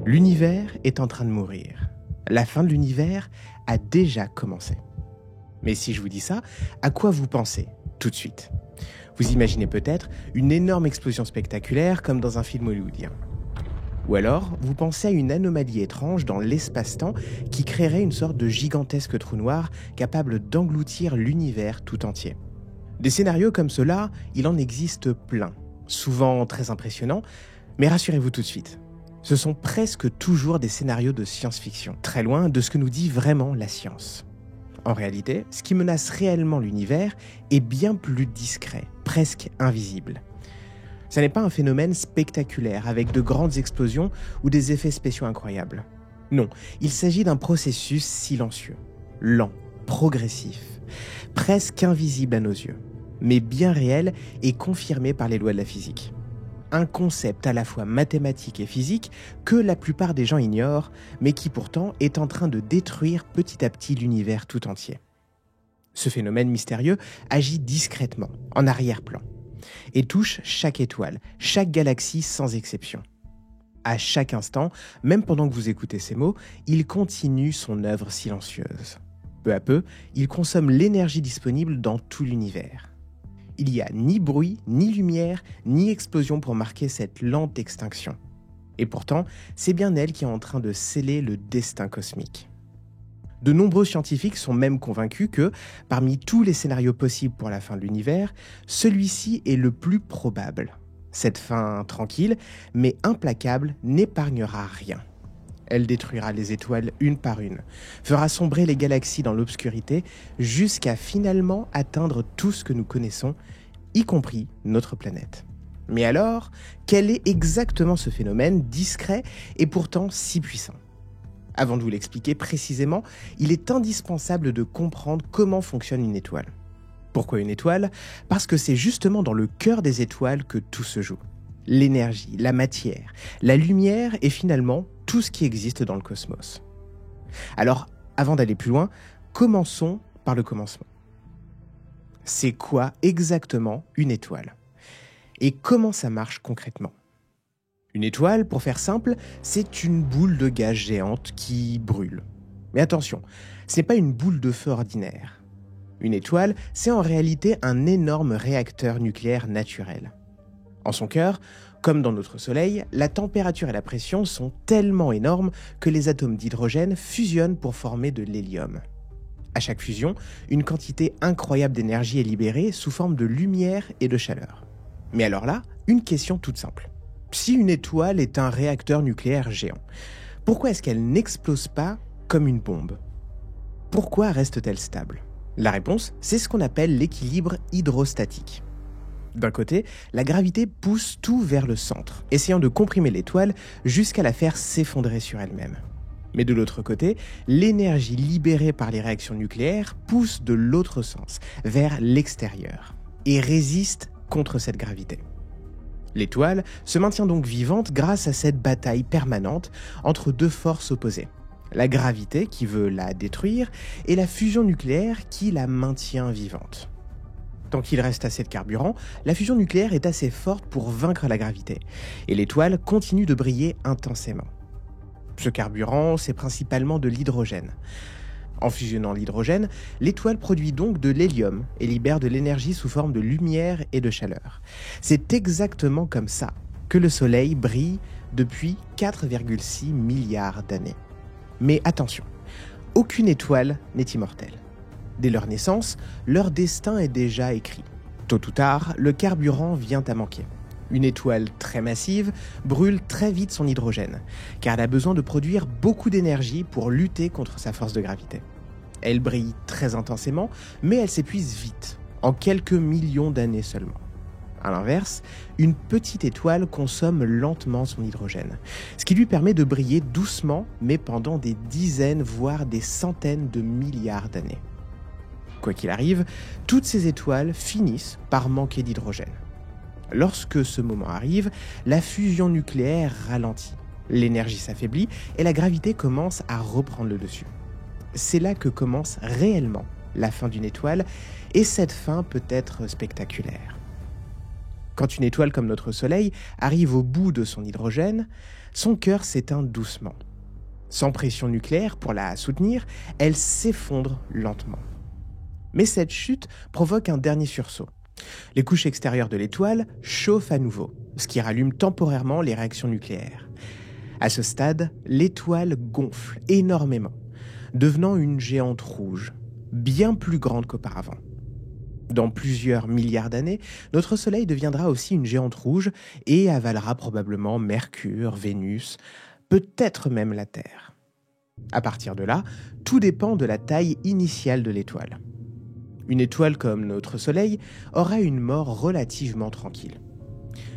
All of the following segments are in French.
L'univers est en train de mourir. La fin de l'univers a déjà commencé. Mais si je vous dis ça, à quoi vous pensez tout de suite? Vous imaginez peut-être une énorme explosion spectaculaire comme dans un film hollywoodien. Ou alors, vous pensez à une anomalie étrange dans l'espace-temps qui créerait une sorte de gigantesque trou noir capable d'engloutir l'univers tout entier. Des scénarios comme cela, il en existe plein, souvent très impressionnants, mais rassurez-vous tout de suite. Ce sont presque toujours des scénarios de science-fiction, très loin de ce que nous dit vraiment la science. En réalité, ce qui menace réellement l'univers est bien plus discret, presque invisible. Ce n'est pas un phénomène spectaculaire avec de grandes explosions ou des effets spéciaux incroyables. Non, il s'agit d'un processus silencieux, lent, progressif, presque invisible à nos yeux, mais bien réel et confirmé par les lois de la physique. Un concept à la fois mathématique et physique que la plupart des gens ignorent, mais qui pourtant est en train de détruire petit à petit l'univers tout entier. Ce phénomène mystérieux agit discrètement, en arrière-plan, et touche chaque étoile, chaque galaxie sans exception. À chaque instant, même pendant que vous écoutez ces mots, il continue son œuvre silencieuse. Peu à peu, il consomme l'énergie disponible dans tout l'univers. Il n'y a ni bruit, ni lumière, ni explosion pour marquer cette lente extinction. Et pourtant, c'est bien elle qui est en train de sceller le destin cosmique. De nombreux scientifiques sont même convaincus que, parmi tous les scénarios possibles pour la fin de l'univers, celui-ci est le plus probable. Cette fin tranquille, mais implacable, n'épargnera rien. Elle détruira les étoiles une par une, fera sombrer les galaxies dans l'obscurité jusqu'à finalement atteindre tout ce que nous connaissons, y compris notre planète. Mais alors, quel est exactement ce phénomène discret et pourtant si puissant ? Avant de vous l'expliquer précisément, il est indispensable de comprendre comment fonctionne une étoile. Pourquoi une étoile ? Parce que c'est justement dans le cœur des étoiles que tout se joue. L'énergie, la matière, la lumière et finalement tout ce qui existe dans le cosmos. Alors, avant d'aller plus loin, commençons par le commencement. C'est quoi exactement une étoile ? Et comment ça marche concrètement ? Une étoile, pour faire simple, c'est une boule de gaz géante qui brûle. Mais attention, ce n'est pas une boule de feu ordinaire. Une étoile, c'est en réalité un énorme réacteur nucléaire naturel. En son cœur, comme dans notre Soleil, la température et la pression sont tellement énormes que les atomes d'hydrogène fusionnent pour former de l'hélium. À chaque fusion, une quantité incroyable d'énergie est libérée sous forme de lumière et de chaleur. Mais alors là, une question toute simple. Si une étoile est un réacteur nucléaire géant, pourquoi est-ce qu'elle n'explose pas comme une bombe ? Pourquoi reste-t-elle stable ? La réponse, c'est ce qu'on appelle l'équilibre hydrostatique. D'un côté, la gravité pousse tout vers le centre, essayant de comprimer l'étoile jusqu'à la faire s'effondrer sur elle-même. Mais de l'autre côté, l'énergie libérée par les réactions nucléaires pousse de l'autre sens, vers l'extérieur, et résiste contre cette gravité. L'étoile se maintient donc vivante grâce à cette bataille permanente entre deux forces opposées. La gravité qui veut la détruire et la fusion nucléaire qui la maintient vivante. Tant qu'il reste assez de carburant, la fusion nucléaire est assez forte pour vaincre la gravité, et l'étoile continue de briller intensément. Ce carburant, c'est principalement de l'hydrogène. En fusionnant l'hydrogène, l'étoile produit donc de l'hélium et libère de l'énergie sous forme de lumière et de chaleur. C'est exactement comme ça que le Soleil brille depuis 4,6 milliards d'années. Mais attention, aucune étoile n'est immortelle. Dès leur naissance, leur destin est déjà écrit. Tôt ou tard, le carburant vient à manquer. Une étoile très massive brûle très vite son hydrogène, car elle a besoin de produire beaucoup d'énergie pour lutter contre sa force de gravité. Elle brille très intensément, mais elle s'épuise vite, en quelques millions d'années seulement. À l'inverse, une petite étoile consomme lentement son hydrogène, ce qui lui permet de briller doucement, mais pendant des dizaines, voire des centaines de milliards d'années. Quoi qu'il arrive, toutes ces étoiles finissent par manquer d'hydrogène. Lorsque ce moment arrive, la fusion nucléaire ralentit, l'énergie s'affaiblit et la gravité commence à reprendre le dessus. C'est là que commence réellement la fin d'une étoile, et cette fin peut être spectaculaire. Quand une étoile comme notre Soleil arrive au bout de son hydrogène, son cœur s'éteint doucement. Sans pression nucléaire pour la soutenir, elle s'effondre lentement. Mais cette chute provoque un dernier sursaut. Les couches extérieures de l'étoile chauffent à nouveau, ce qui rallume temporairement les réactions nucléaires. À ce stade, l'étoile gonfle énormément, devenant une géante rouge, bien plus grande qu'auparavant. Dans plusieurs milliards d'années, notre Soleil deviendra aussi une géante rouge et avalera probablement Mercure, Vénus, peut-être même la Terre. À partir de là, tout dépend de la taille initiale de l'étoile. Une étoile comme notre Soleil aura une mort relativement tranquille.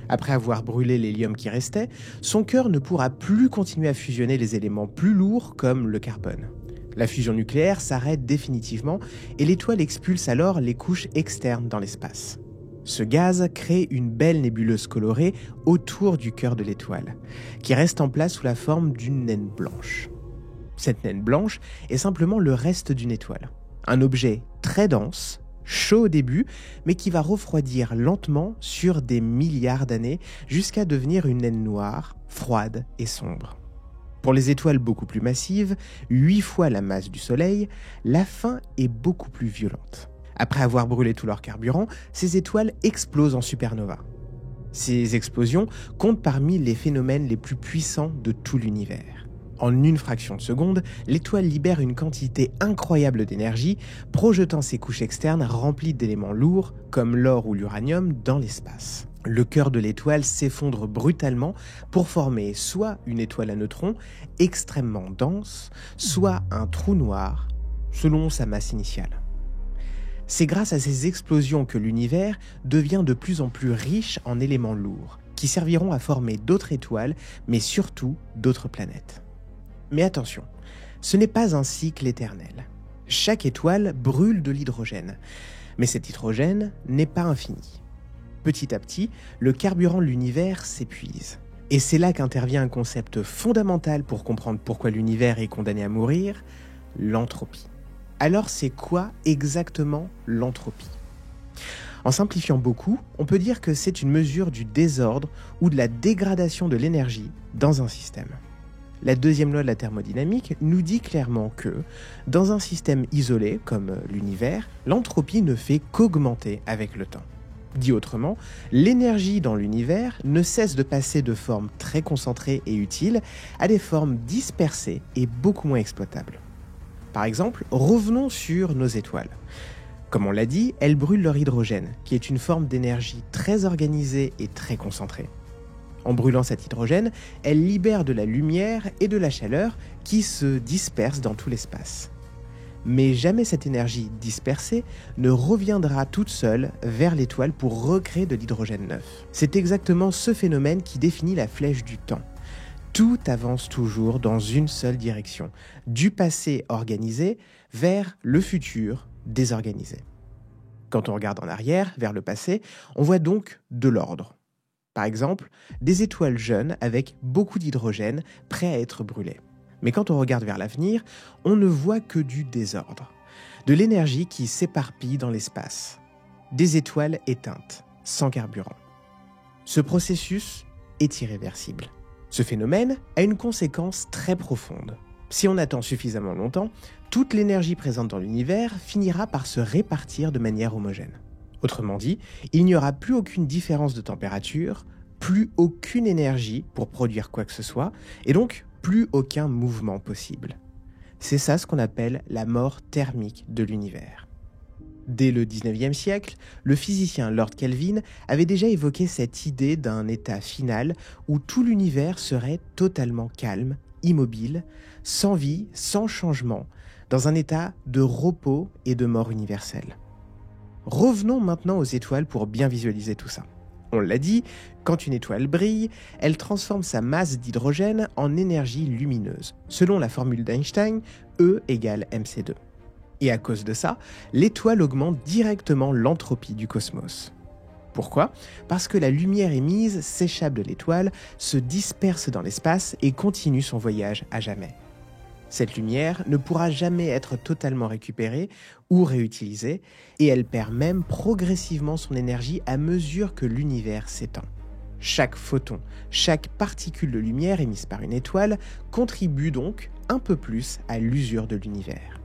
Après avoir brûlé l'hélium qui restait, son cœur ne pourra plus continuer à fusionner les éléments plus lourds comme le carbone. La fusion nucléaire s'arrête définitivement et l'étoile expulse alors les couches externes dans l'espace. Ce gaz crée une belle nébuleuse colorée autour du cœur de l'étoile, qui reste en place sous la forme d'une naine blanche. Cette naine blanche est simplement le reste d'une étoile. Un objet très dense, chaud au début, mais qui va refroidir lentement sur des milliards d'années jusqu'à devenir une naine noire, froide et sombre. Pour les étoiles beaucoup plus massives, 8 fois la masse du Soleil, la fin est beaucoup plus violente. Après avoir brûlé tout leur carburant, ces étoiles explosent en supernova. Ces explosions comptent parmi les phénomènes les plus puissants de tout l'univers. En une fraction de seconde, l'étoile libère une quantité incroyable d'énergie, projetant ses couches externes remplies d'éléments lourds, comme l'or ou l'uranium, dans l'espace. Le cœur de l'étoile s'effondre brutalement pour former soit une étoile à neutrons extrêmement dense, soit un trou noir, selon sa masse initiale. C'est grâce à ces explosions que l'univers devient de plus en plus riche en éléments lourds, qui serviront à former d'autres étoiles, mais surtout d'autres planètes. Mais attention, ce n'est pas un cycle éternel. Chaque étoile brûle de l'hydrogène, mais cet hydrogène n'est pas infini. Petit à petit, le carburant de l'univers s'épuise. Et c'est là qu'intervient un concept fondamental pour comprendre pourquoi l'univers est condamné à mourir, l'entropie. Alors c'est quoi exactement l'entropie ? En simplifiant beaucoup, on peut dire que c'est une mesure du désordre ou de la dégradation de l'énergie dans un système. La deuxième loi de la thermodynamique nous dit clairement que, dans un système isolé comme l'univers, l'entropie ne fait qu'augmenter avec le temps. Dit autrement, l'énergie dans l'univers ne cesse de passer de formes très concentrées et utiles à des formes dispersées et beaucoup moins exploitables. Par exemple, revenons sur nos étoiles. Comme on l'a dit, elles brûlent leur hydrogène, qui est une forme d'énergie très organisée et très concentrée. En brûlant cet hydrogène, elles libèrent de la lumière et de la chaleur qui se dispersent dans tout l'espace. Mais jamais cette énergie dispersée ne reviendra toute seule vers l'étoile pour recréer de l'hydrogène neuf. C'est exactement ce phénomène qui définit la flèche du temps. Tout avance toujours dans une seule direction, du passé organisé vers le futur désorganisé. Quand on regarde en arrière, vers le passé, on voit donc de l'ordre. Par exemple, des étoiles jeunes avec beaucoup d'hydrogène prêts à être brûlées. Mais quand on regarde vers l'avenir, on ne voit que du désordre, de l'énergie qui s'éparpille dans l'espace, des étoiles éteintes, sans carburant. Ce processus est irréversible. Ce phénomène a une conséquence très profonde. Si on attend suffisamment longtemps, toute l'énergie présente dans l'univers finira par se répartir de manière homogène. Autrement dit, il n'y aura plus aucune différence de température, plus aucune énergie pour produire quoi que ce soit, et donc plus aucun mouvement possible. C'est ça ce qu'on appelle la mort thermique de l'univers. Dès le 19e siècle, le physicien Lord Kelvin avait déjà évoqué cette idée d'un état final où tout l'univers serait totalement calme, immobile, sans vie, sans changement, dans un état de repos et de mort universelle. Revenons maintenant aux étoiles pour bien visualiser tout ça. On l'a dit, quand une étoile brille, elle transforme sa masse d'hydrogène en énergie lumineuse. Selon la formule d'Einstein, E égale mc2. Et à cause de ça, l'étoile augmente directement l'entropie du cosmos. Pourquoi ? Parce que la lumière émise s'échappe de l'étoile, se disperse dans l'espace et continue son voyage à jamais. Cette lumière ne pourra jamais être totalement récupérée ou réutilisée, et elle perd même progressivement son énergie à mesure que l'univers s'étend. Chaque photon, chaque particule de lumière émise par une étoile contribue donc un peu plus à l'usure de l'univers.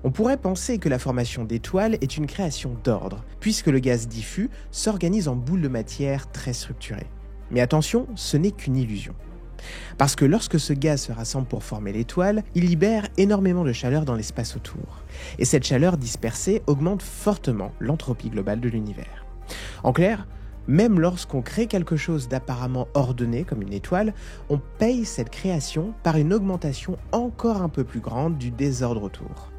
On pourrait penser que la formation d'étoiles est une création d'ordre, puisque le gaz diffus s'organise en boules de matière très structurées. Mais attention, ce n'est qu'une illusion. Parce que lorsque ce gaz se rassemble pour former l'étoile, il libère énormément de chaleur dans l'espace autour. Et cette chaleur dispersée augmente fortement l'entropie globale de l'univers. En clair, même lorsqu'on crée quelque chose d'apparemment ordonné comme une étoile, on paye cette création par une augmentation encore un peu plus grande du désordre autour.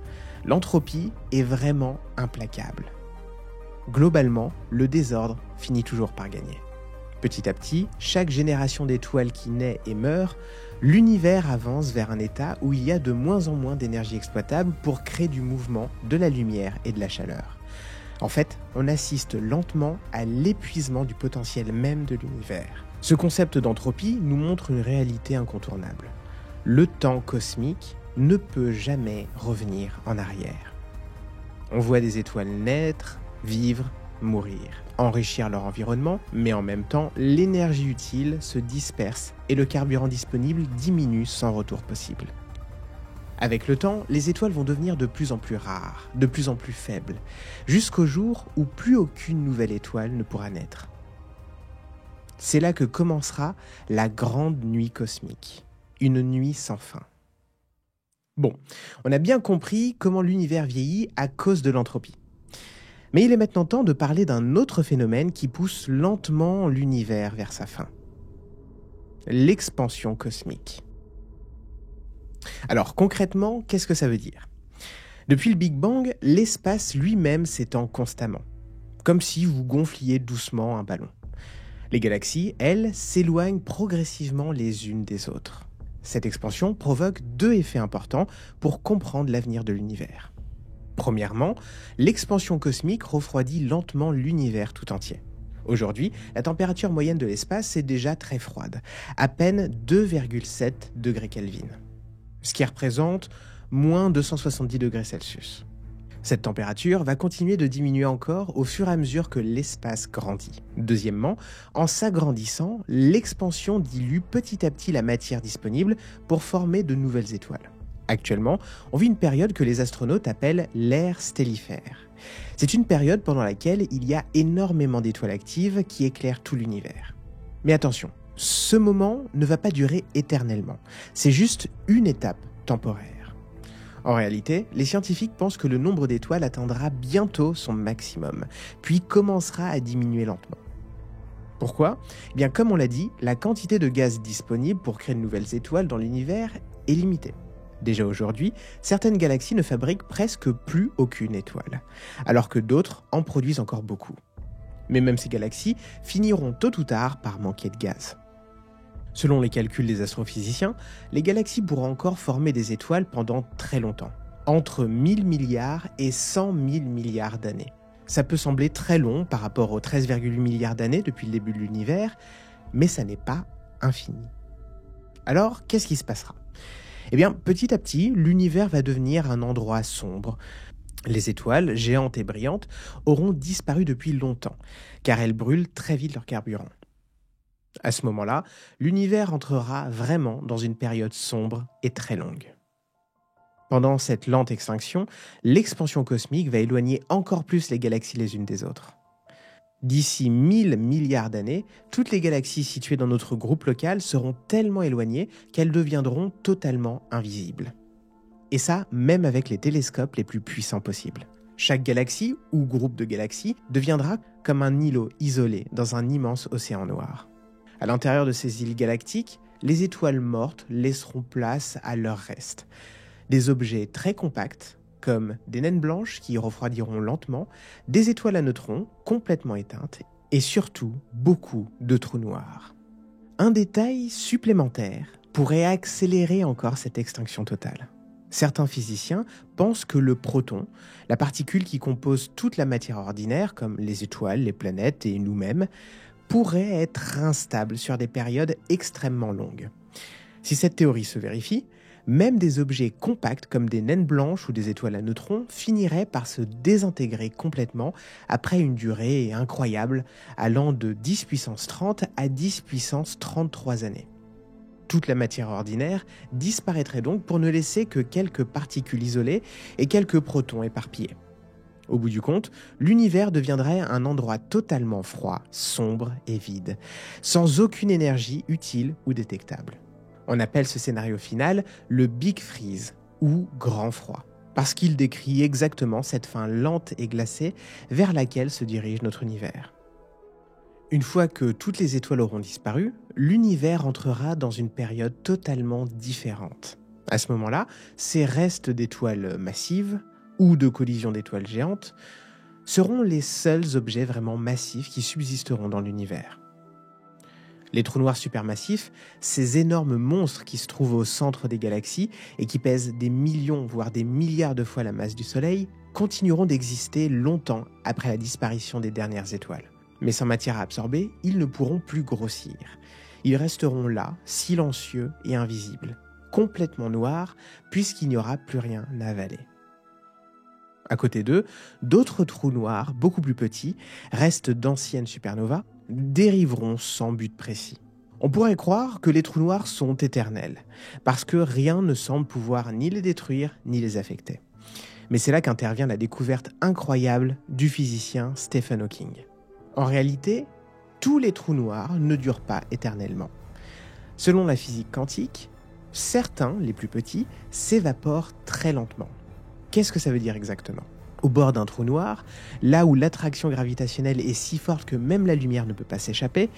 L'entropie est vraiment implacable. Globalement, le désordre finit toujours par gagner. Petit à petit, chaque génération d'étoiles qui naît et meurt, l'univers avance vers un état où il y a de moins en moins d'énergie exploitable pour créer du mouvement, de la lumière et de la chaleur. En fait, on assiste lentement à l'épuisement du potentiel même de l'univers. Ce concept d'entropie nous montre une réalité incontournable. Le temps cosmique ne peut jamais revenir en arrière. On voit des étoiles naître, vivre, mourir, enrichir leur environnement, mais en même temps, l'énergie utile se disperse et le carburant disponible diminue sans retour possible. Avec le temps, les étoiles vont devenir de plus en plus rares, de plus en plus faibles, jusqu'au jour où plus aucune nouvelle étoile ne pourra naître. C'est là que commencera la grande nuit cosmique, une nuit sans fin. Bon, on a bien compris comment l'univers vieillit à cause de l'entropie. Mais il est maintenant temps de parler d'un autre phénomène qui pousse lentement l'univers vers sa fin. L'expansion cosmique. Alors concrètement, qu'est-ce que ça veut dire ? Depuis le Big Bang, l'espace lui-même s'étend constamment, comme si vous gonfliez doucement un ballon. Les galaxies, elles, s'éloignent progressivement les unes des autres. Cette expansion provoque deux effets importants pour comprendre l'avenir de l'univers. Premièrement, l'expansion cosmique refroidit lentement l'univers tout entier. Aujourd'hui, la température moyenne de l'espace est déjà très froide, à peine 2,7 degrés Kelvin, ce qui représente moins 270 degrés Celsius. Cette température va continuer de diminuer encore au fur et à mesure que l'espace grandit. Deuxièmement, en s'agrandissant, l'expansion dilue petit à petit la matière disponible pour former de nouvelles étoiles. Actuellement, on vit une période que les astronautes appellent l'ère stellifère. C'est une période pendant laquelle il y a énormément d'étoiles actives qui éclairent tout l'univers. Mais attention, ce moment ne va pas durer éternellement. C'est juste une étape temporaire. En réalité, les scientifiques pensent que le nombre d'étoiles atteindra bientôt son maximum, puis commencera à diminuer lentement. Pourquoi ? Eh bien, comme on l'a dit, la quantité de gaz disponible pour créer de nouvelles étoiles dans l'univers est limitée. Déjà aujourd'hui, certaines galaxies ne fabriquent presque plus aucune étoile, alors que d'autres en produisent encore beaucoup. Mais même ces galaxies finiront tôt ou tard par manquer de gaz. Selon les calculs des astrophysiciens, les galaxies pourront encore former des étoiles pendant très longtemps, entre 1000 milliards et 100 000 milliards d'années. Ça peut sembler très long par rapport aux 13,8 milliards d'années depuis le début de l'univers, mais ça n'est pas infini. Alors, qu'est-ce qui se passera ? Eh bien, petit à petit, l'univers va devenir un endroit sombre. Les étoiles, géantes et brillantes, auront disparu depuis longtemps, car elles brûlent très vite leur carburant. À ce moment-là, l'univers entrera vraiment dans une période sombre et très longue. Pendant cette lente extinction, l'expansion cosmique va éloigner encore plus les galaxies les unes des autres. D'ici 1000 milliards d'années, toutes les galaxies situées dans notre groupe local seront tellement éloignées qu'elles deviendront totalement invisibles. Et ça, même avec les télescopes les plus puissants possibles. Chaque galaxie, ou groupe de galaxies, deviendra comme un îlot isolé dans un immense océan noir. À l'intérieur de ces îles galactiques, les étoiles mortes laisseront place à leur reste. Des objets très compacts, comme des naines blanches qui refroidiront lentement, des étoiles à neutrons complètement éteintes et surtout beaucoup de trous noirs. Un détail supplémentaire pourrait accélérer encore cette extinction totale. Certains physiciens pensent que le proton, la particule qui compose toute la matière ordinaire comme les étoiles, les planètes et nous-mêmes, pourrait être instable sur des périodes extrêmement longues. Si cette théorie se vérifie, Même des objets compacts comme des naines blanches ou des étoiles à neutrons finiraient par se désintégrer complètement après une durée incroyable allant de 10 puissance 30 à 10 puissance 33 années. Toute la matière ordinaire disparaîtrait donc pour ne laisser que quelques particules isolées et quelques protons éparpillés. Au bout du compte, l'univers deviendrait un endroit totalement froid, sombre et vide, sans aucune énergie utile ou détectable. On appelle ce scénario final le Big Freeze, ou Grand Froid, parce qu'il décrit exactement cette fin lente et glacée vers laquelle se dirige notre univers. Une fois que toutes les étoiles auront disparu, l'univers entrera dans une période totalement différente. À ce moment-là, ces restes d'étoiles massives, ou de collisions d'étoiles géantes, seront les seuls objets vraiment massifs qui subsisteront dans l'univers. Les trous noirs supermassifs, ces énormes monstres qui se trouvent au centre des galaxies et qui pèsent des millions, voire des milliards de fois la masse du Soleil, continueront d'exister longtemps après la disparition des dernières étoiles. Mais sans matière à absorber, ils ne pourront plus grossir. Ils resteront là, silencieux et invisibles, complètement noirs, puisqu'il n'y aura plus rien à avaler. À côté d'eux, d'autres trous noirs, beaucoup plus petits, restent d'anciennes supernovas, dériveront sans but précis. On pourrait croire que les trous noirs sont éternels, parce que rien ne semble pouvoir ni les détruire, ni les affecter. Mais c'est là qu'intervient la découverte incroyable du physicien Stephen Hawking. En réalité, tous les trous noirs ne durent pas éternellement. Selon la physique quantique, certains, les plus petits, s'évaporent très lentement. Qu'est-ce que ça veut dire exactement ? Au bord d'un trou noir, là où l'attraction gravitationnelle est si forte que même la lumière ne peut pas s'échapper,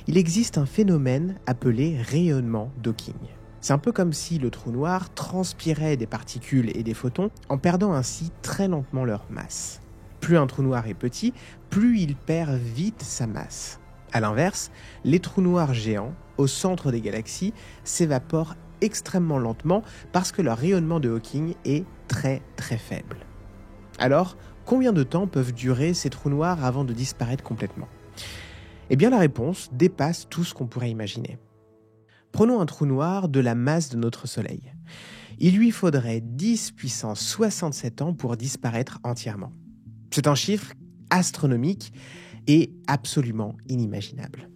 il existe un phénomène appelé rayonnement d'Hawking. C'est un peu comme si le trou noir transpirait des particules et des photons en perdant ainsi très lentement leur masse. Plus un trou noir est petit, plus il perd vite sa masse. A l'inverse, les trous noirs géants, au centre des galaxies, s'évaporent extrêmement lentement parce que leur rayonnement de Hawking est très très faible. Alors, combien de temps peuvent durer ces trous noirs avant de disparaître complètement ? Eh bien, la réponse dépasse tout ce qu'on pourrait imaginer. Prenons un trou noir de la masse de notre Soleil. Il lui faudrait 10 puissance 67 ans pour disparaître entièrement. C'est un chiffre astronomique et absolument inimaginable.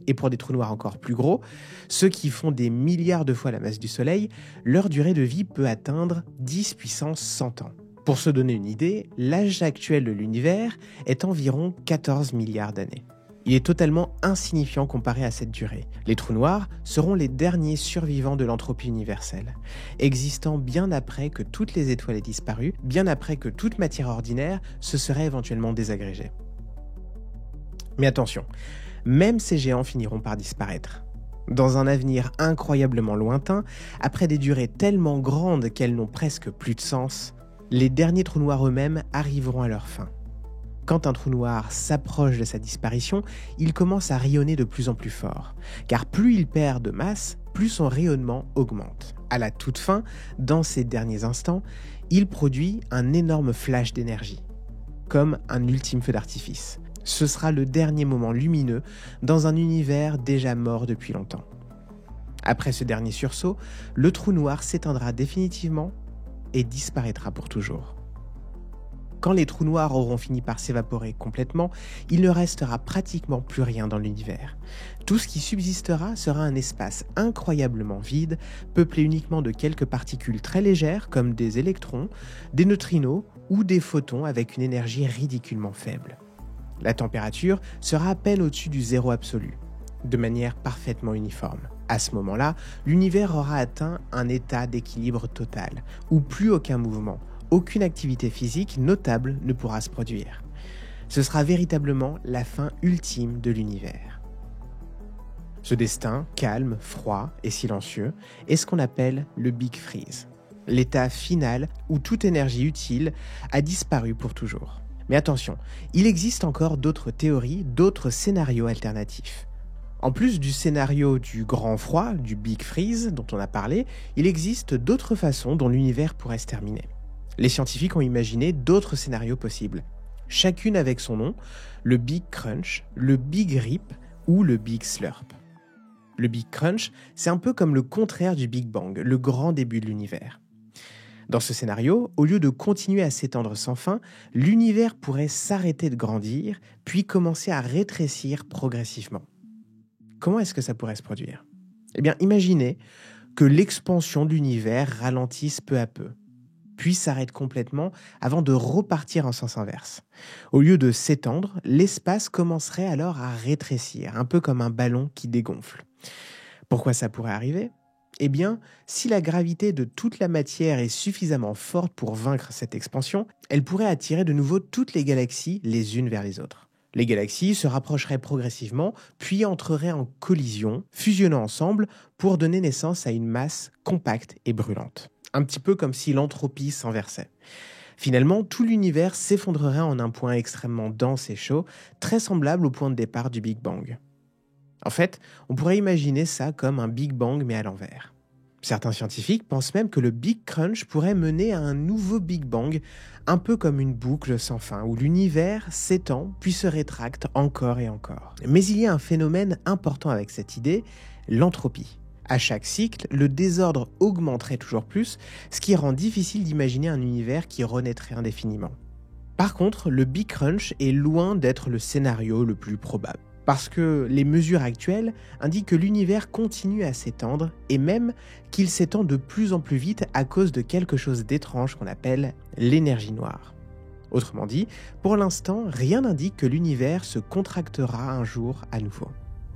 Et pour des trous noirs encore plus gros, ceux qui font des milliards de fois la masse du Soleil, leur durée de vie peut atteindre 10 puissance 100 ans. Pour se donner une idée, l'âge actuel de l'univers est environ 14 milliards d'années. Il est totalement insignifiant comparé à cette durée. Les trous noirs seront les derniers survivants de l'entropie universelle, existant bien après que toutes les étoiles aient disparu, bien après que toute matière ordinaire se serait éventuellement désagrégée. Mais attention, même ces géants finiront par disparaître. Dans un avenir incroyablement lointain, après des durées tellement grandes qu'elles n'ont presque plus de sens, les derniers trous noirs eux-mêmes arriveront à leur fin. Quand un trou noir s'approche de sa disparition, il commence à rayonner de plus en plus fort, car plus il perd de masse, plus son rayonnement augmente. À la toute fin, dans ces derniers instants, il produit un énorme flash d'énergie, comme un ultime feu d'artifice. Ce sera le dernier moment lumineux dans un univers déjà mort depuis longtemps. Après ce dernier sursaut, le trou noir s'éteindra définitivement et disparaîtra pour toujours. Quand les trous noirs auront fini par s'évaporer complètement, il ne restera pratiquement plus rien dans l'univers. Tout ce qui subsistera sera un espace incroyablement vide, peuplé uniquement de quelques particules très légères comme des électrons, des neutrinos ou des photons avec une énergie ridiculement faible. La température sera à peine au-dessus du zéro absolu, de manière parfaitement uniforme. À ce moment-là, l'univers aura atteint un état d'équilibre total, où plus aucun mouvement, aucune activité physique notable ne pourra se produire. Ce sera véritablement la fin ultime de l'univers. Ce destin, calme, froid et silencieux, est ce qu'on appelle le Big Freeze, l'état final où toute énergie utile a disparu pour toujours. Mais attention, il existe encore d'autres théories, d'autres scénarios alternatifs. En plus du scénario du grand froid, du Big Freeze dont on a parlé, il existe d'autres façons dont l'univers pourrait se terminer. Les scientifiques ont imaginé d'autres scénarios possibles, chacune avec son nom, le Big Crunch, le Big Rip ou le Big Slurp. Le Big Crunch, c'est un peu comme le contraire du Big Bang, le grand début de l'univers. Dans ce scénario, au lieu de continuer à s'étendre sans fin, l'univers pourrait s'arrêter de grandir, puis commencer à rétrécir progressivement. Comment est-ce que ça pourrait se produire ? Eh bien, imaginez que l'expansion de l'univers ralentisse peu à peu, puis s'arrête complètement avant de repartir en sens inverse. Au lieu de s'étendre, l'espace commencerait alors à rétrécir, un peu comme un ballon qui dégonfle. Pourquoi ça pourrait arriver ? Eh bien, si la gravité de toute la matière est suffisamment forte pour vaincre cette expansion, elle pourrait attirer de nouveau toutes les galaxies les unes vers les autres. Les galaxies se rapprocheraient progressivement, puis entreraient en collision, fusionnant ensemble pour donner naissance à une masse compacte et brûlante. Un petit peu comme si l'entropie s'inversait. Finalement, tout l'univers s'effondrerait en un point extrêmement dense et chaud, très semblable au point de départ du Big Bang. En fait, on pourrait imaginer ça comme un Big Bang mais à l'envers. Certains scientifiques pensent même que le Big Crunch pourrait mener à un nouveau Big Bang, un peu comme une boucle sans fin, où l'univers s'étend puis se rétracte encore et encore. Mais il y a un phénomène important avec cette idée, l'entropie. À chaque cycle, le désordre augmenterait toujours plus, ce qui rend difficile d'imaginer un univers qui renaîtrait indéfiniment. Par contre, le Big Crunch est loin d'être le scénario le plus probable. Parce que les mesures actuelles indiquent que l'univers continue à s'étendre et même qu'il s'étend de plus en plus vite à cause de quelque chose d'étrange qu'on appelle l'énergie noire. Autrement dit, pour l'instant, rien n'indique que l'univers se contractera un jour à nouveau.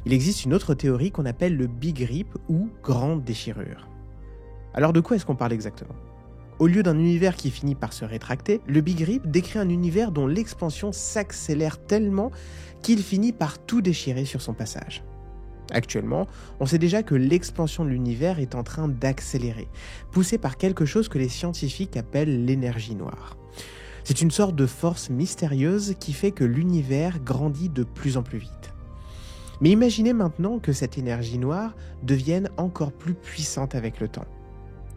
Il existe une autre théorie qu'on appelle le Big Rip ou grande déchirure. Alors de quoi est-ce qu'on parle exactement ? Au lieu d'un univers qui finit par se rétracter, le Big Rip décrit un univers dont l'expansion s'accélère tellement qu'il finit par tout déchirer sur son passage. Actuellement, on sait déjà que l'expansion de l'univers est en train d'accélérer, poussée par quelque chose que les scientifiques appellent l'énergie noire. C'est une sorte de force mystérieuse qui fait que l'univers grandit de plus en plus vite. Mais imaginez maintenant que cette énergie noire devienne encore plus puissante avec le temps.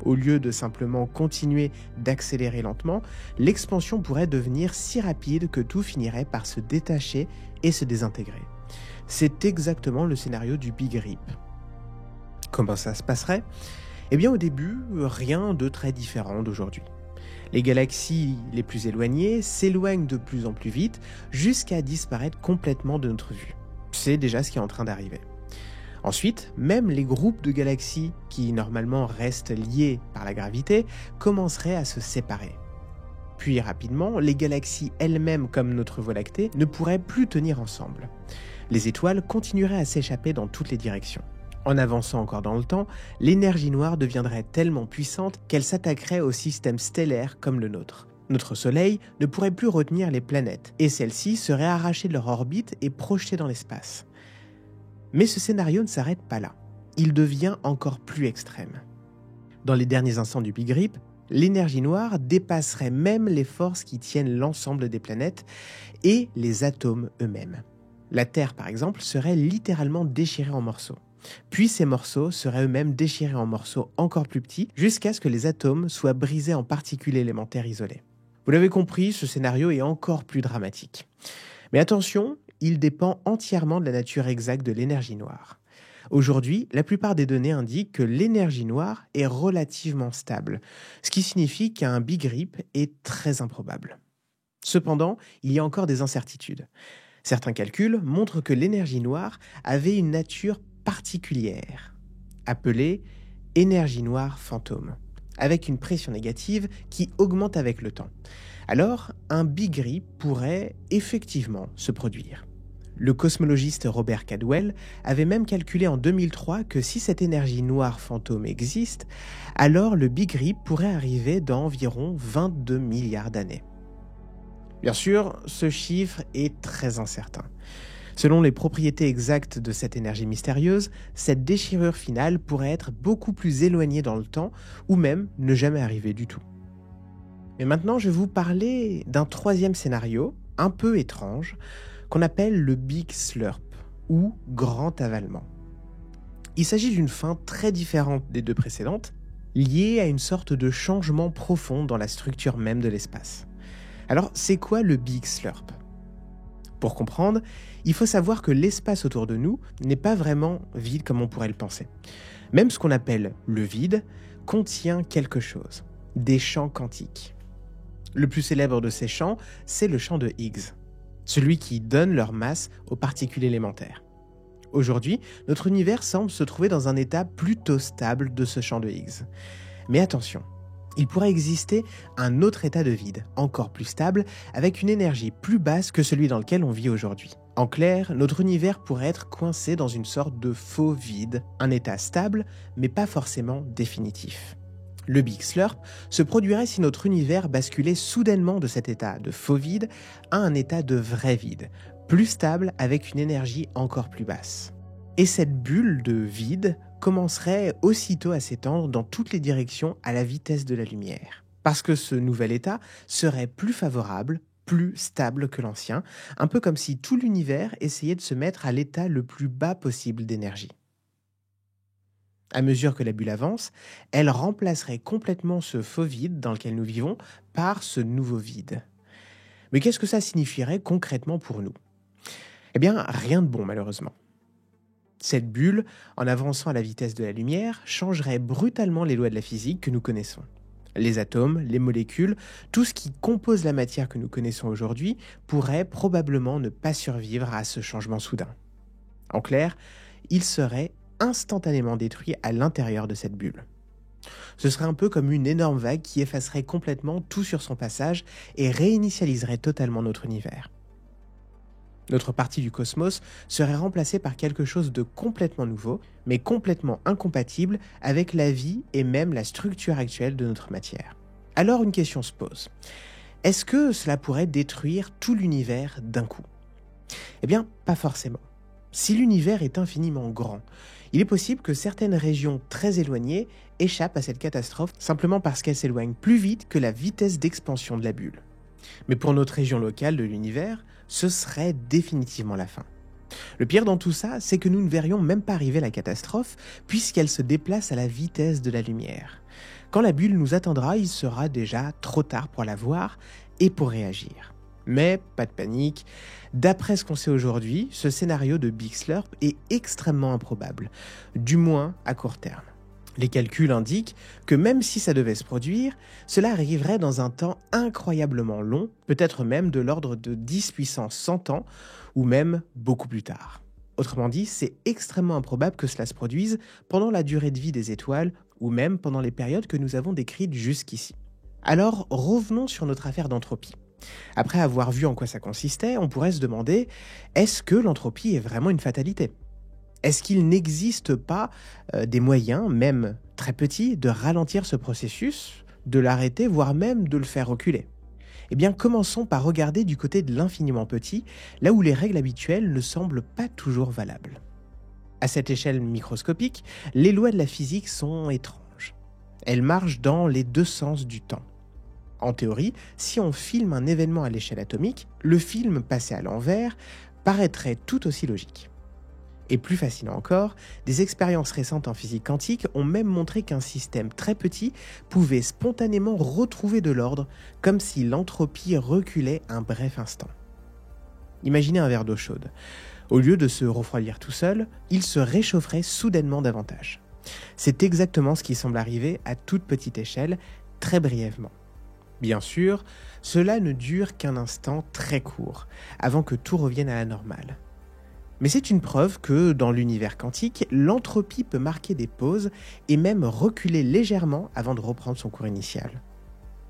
Au lieu de simplement continuer d'accélérer lentement, l'expansion pourrait devenir si rapide que tout finirait par se détacher et se désintégrer. C'est exactement le scénario du Big Rip. Comment ça se passerait ? Eh bien au début, rien de très différent d'aujourd'hui. Les galaxies les plus éloignées s'éloignent de plus en plus vite jusqu'à disparaître complètement de notre vue. C'est déjà ce qui est en train d'arriver. Ensuite, même les groupes de galaxies qui normalement restent liés par la gravité commenceraient à se séparer. Puis rapidement, les galaxies elles-mêmes comme notre Voie lactée ne pourraient plus tenir ensemble. Les étoiles continueraient à s'échapper dans toutes les directions. En avançant encore dans le temps, l'énergie noire deviendrait tellement puissante qu'elle s'attaquerait au système stellaire comme le nôtre. Notre Soleil ne pourrait plus retenir les planètes, et celles-ci seraient arrachées de leur orbite et projetées dans l'espace. Mais ce scénario ne s'arrête pas là. Il devient encore plus extrême. Dans les derniers instants du Big Rip, l'énergie noire dépasserait même les forces qui tiennent l'ensemble des planètes et les atomes eux-mêmes. La Terre, par exemple, serait littéralement déchirée en morceaux. Puis ces morceaux seraient eux-mêmes déchirés en morceaux encore plus petits jusqu'à ce que les atomes soient brisés en particules élémentaires isolées. Vous l'avez compris, ce scénario est encore plus dramatique. Mais attention, il dépend entièrement de la nature exacte de l'énergie noire. Aujourd'hui, la plupart des données indiquent que l'énergie noire est relativement stable, ce qui signifie qu'un Big Rip est très improbable. Cependant, il y a encore des incertitudes. Certains calculs montrent que l'énergie noire avait une nature particulière, appelée énergie noire fantôme, avec une pression négative qui augmente avec le temps. Alors, un Big Rip pourrait effectivement se produire. Le cosmologiste Robert Cadwell avait même calculé en 2003 que si cette énergie noire fantôme existe, alors le Big Rip pourrait arriver dans environ 22 milliards d'années. Bien sûr, ce chiffre est très incertain. Selon les propriétés exactes de cette énergie mystérieuse, cette déchirure finale pourrait être beaucoup plus éloignée dans le temps ou même ne jamais arriver du tout. Mais maintenant, je vais vous parler d'un troisième scénario, un peu étrange, qu'on appelle le Big Slurp, ou grand avalement. Il s'agit d'une fin très différente des deux précédentes, liée à une sorte de changement profond dans la structure même de l'espace. Alors, c'est quoi le Big Slurp ? Pour comprendre, il faut savoir que l'espace autour de nous n'est pas vraiment vide comme on pourrait le penser. Même ce qu'on appelle le vide contient quelque chose, des champs quantiques. Le plus célèbre de ces champs, c'est le champ de Higgs, celui qui donne leur masse aux particules élémentaires. Aujourd'hui, notre univers semble se trouver dans un état plutôt stable de ce champ de Higgs. Mais attention, il pourrait exister un autre état de vide, encore plus stable, avec une énergie plus basse que celui dans lequel on vit aujourd'hui. En clair, notre univers pourrait être coincé dans une sorte de faux vide, un état stable, mais pas forcément définitif. Le Big Slurp se produirait si notre univers basculait soudainement de cet état de faux vide à un état de vrai vide, plus stable avec une énergie encore plus basse. Et cette bulle de vide commencerait aussitôt à s'étendre dans toutes les directions à la vitesse de la lumière. Parce que ce nouvel état serait plus favorable, plus stable que l'ancien, un peu comme si tout l'univers essayait de se mettre à l'état le plus bas possible d'énergie. À mesure que la bulle avance, elle remplacerait complètement ce faux vide dans lequel nous vivons par ce nouveau vide. Mais qu'est-ce que ça signifierait concrètement pour nous ? Eh bien, rien de bon malheureusement. Cette bulle, en avançant à la vitesse de la lumière, changerait brutalement les lois de la physique que nous connaissons. Les atomes, les molécules, tout ce qui compose la matière que nous connaissons aujourd'hui pourrait probablement ne pas survivre à ce changement soudain. En clair, il serait instantanément détruit à l'intérieur de cette bulle. Ce serait un peu comme une énorme vague qui effacerait complètement tout sur son passage et réinitialiserait totalement notre univers. Notre partie du cosmos serait remplacée par quelque chose de complètement nouveau, mais complètement incompatible avec la vie et même la structure actuelle de notre matière. Alors une question se pose. Est-ce que cela pourrait détruire tout l'univers d'un coup ? Eh bien, pas forcément. Si l'univers est infiniment grand, il est possible que certaines régions très éloignées échappent à cette catastrophe simplement parce qu'elles s'éloignent plus vite que la vitesse d'expansion de la bulle. Mais pour notre région locale de l'univers, ce serait définitivement la fin. Le pire dans tout ça, c'est que nous ne verrions même pas arriver la catastrophe puisqu'elle se déplace à la vitesse de la lumière. Quand la bulle nous atteindra, il sera déjà trop tard pour la voir et pour réagir. Mais pas de panique, d'après ce qu'on sait aujourd'hui, ce scénario de Big Slurp est extrêmement improbable, du moins à court terme. Les calculs indiquent que même si ça devait se produire, cela arriverait dans un temps incroyablement long, peut-être même de l'ordre de 10 puissance 100 ans, ou même beaucoup plus tard. Autrement dit, c'est extrêmement improbable que cela se produise pendant la durée de vie des étoiles, ou même pendant les périodes que nous avons décrites jusqu'ici. Alors, revenons sur notre affaire d'entropie. Après avoir vu en quoi ça consistait, on pourrait se demander, est-ce que l'entropie est vraiment une fatalité ? Est-ce qu'il n'existe pas des moyens, même très petits, de ralentir ce processus, de l'arrêter, voire même de le faire reculer ? Eh bien, commençons par regarder du côté de l'infiniment petit, là où les règles habituelles ne semblent pas toujours valables. À cette échelle microscopique, les lois de la physique sont étranges. Elles marchent dans les deux sens du temps. En théorie, si on filme un événement à l'échelle atomique, le film passé à l'envers paraîtrait tout aussi logique. Et plus fascinant encore, des expériences récentes en physique quantique ont même montré qu'un système très petit pouvait spontanément retrouver de l'ordre, comme si l'entropie reculait un bref instant. Imaginez un verre d'eau chaude. Au lieu de se refroidir tout seul, il se réchaufferait soudainement davantage. C'est exactement ce qui semble arriver à toute petite échelle, très brièvement. Bien sûr, cela ne dure qu'un instant très court, avant que tout revienne à la normale. Mais c'est une preuve que, dans l'univers quantique, l'entropie peut marquer des pauses et même reculer légèrement avant de reprendre son cours initial.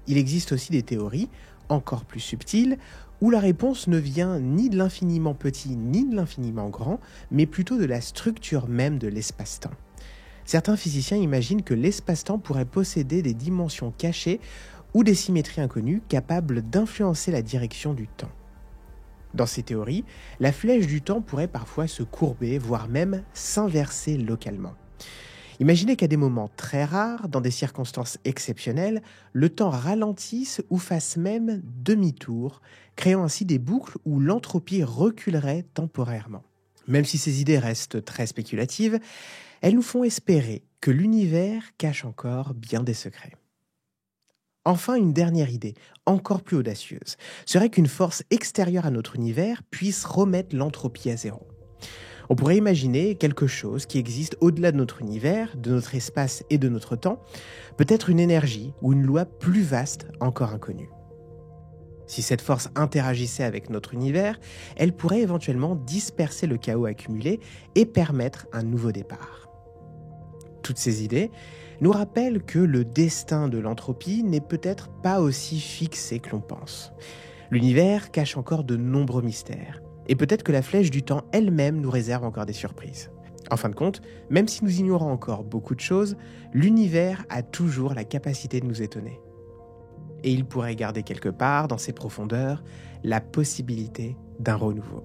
Il existe aussi des théories, encore plus subtiles, où la réponse ne vient ni de l'infiniment petit ni de l'infiniment grand, mais plutôt de la structure même de l'espace-temps. Certains physiciens imaginent que l'espace-temps pourrait posséder des dimensions cachées ou des symétries inconnues capables d'influencer la direction du temps. Dans ces théories, la flèche du temps pourrait parfois se courber, voire même s'inverser localement. Imaginez qu'à des moments très rares, dans des circonstances exceptionnelles, le temps ralentisse ou fasse même demi-tour, créant ainsi des boucles où l'entropie reculerait temporairement. Même si ces idées restent très spéculatives, elles nous font espérer que l'univers cache encore bien des secrets. Enfin, une dernière idée, encore plus audacieuse, serait qu'une force extérieure à notre univers puisse remettre l'entropie à zéro. On pourrait imaginer quelque chose qui existe au-delà de notre univers, de notre espace et de notre temps, peut-être une énergie ou une loi plus vaste encore inconnue. Si cette force interagissait avec notre univers, elle pourrait éventuellement disperser le chaos accumulé et permettre un nouveau départ. Toutes ces idées nous rappellent que le destin de l'entropie n'est peut-être pas aussi fixé que l'on pense. L'univers cache encore de nombreux mystères, et peut-être que la flèche du temps elle-même nous réserve encore des surprises. En fin de compte, même si nous ignorons encore beaucoup de choses, l'univers a toujours la capacité de nous étonner. Et il pourrait garder quelque part, dans ses profondeurs, la possibilité d'un renouveau.